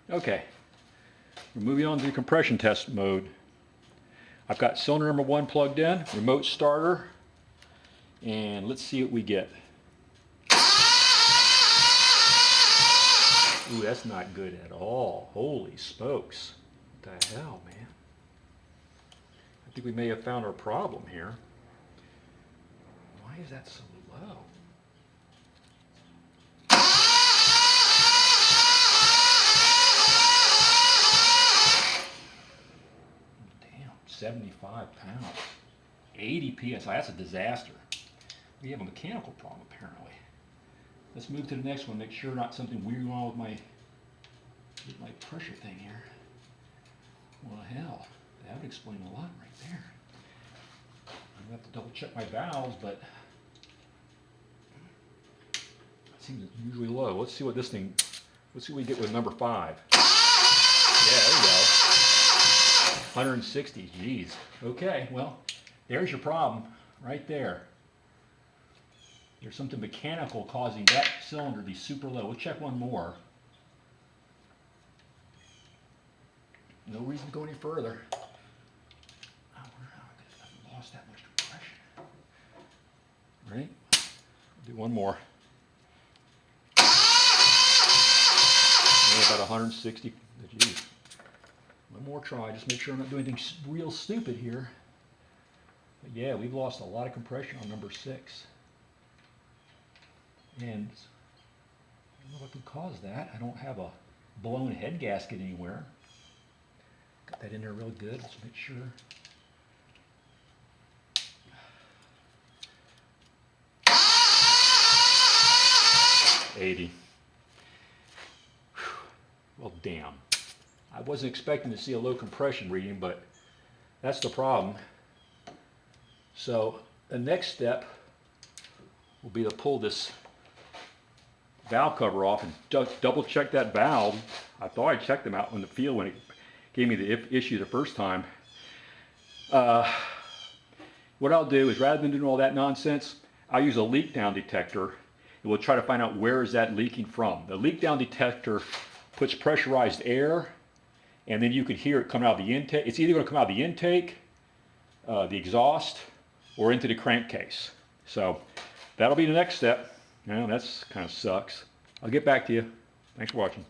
Okay, we're moving on to the compression test mode. I've got cylinder number 1 plugged in, remote starter, and let's see what we get. Ooh, that's not good at all. Holy smokes. What the hell, man? I think we may have found our problem here. Why is that so low? Damn, 75 pounds. 80 PSI, that's a disaster. We have a mechanical problem apparently. Let's move to the next one, make sure not something weird going on with my pressure thing here. Well, hell, that would explain a lot right there. I'm gonna have to double check my valves, but it seems usually low. Let's see what this thing, let's see what we get with number 5. Yeah, there we go. 160, geez. Okay, well, there's your problem right there. There's something mechanical causing that cylinder to be super low. We'll check one more. No reason to go any further. Oh, I haven't lost that much compression. Right? Do one more. About 160. Geez. One more try. Just make sure I'm not doing anything real stupid here. But yeah, we've lost a lot of compression on number 6. And I don't know what could cause that. I don't have a blown head gasket anywhere. Got that in there real good. Let's make sure. $80. Well, damn. I wasn't expecting to see a low compression reading, but that's the problem. So the next step will be to pull this valve cover off and double check that valve. I thought I checked them out in the field when it gave me the issue the first time. What I'll do is, rather than doing all that nonsense, I'll use a leak down detector and we'll try to find out where is that leaking from. The leak down detector puts pressurized air, and then you can hear it coming out of the intake. It's either going to come out of the intake, the exhaust, or into the crankcase. So that'll be the next step. You know, that's kind of sucks. I'll get back to you. Thanks for watching.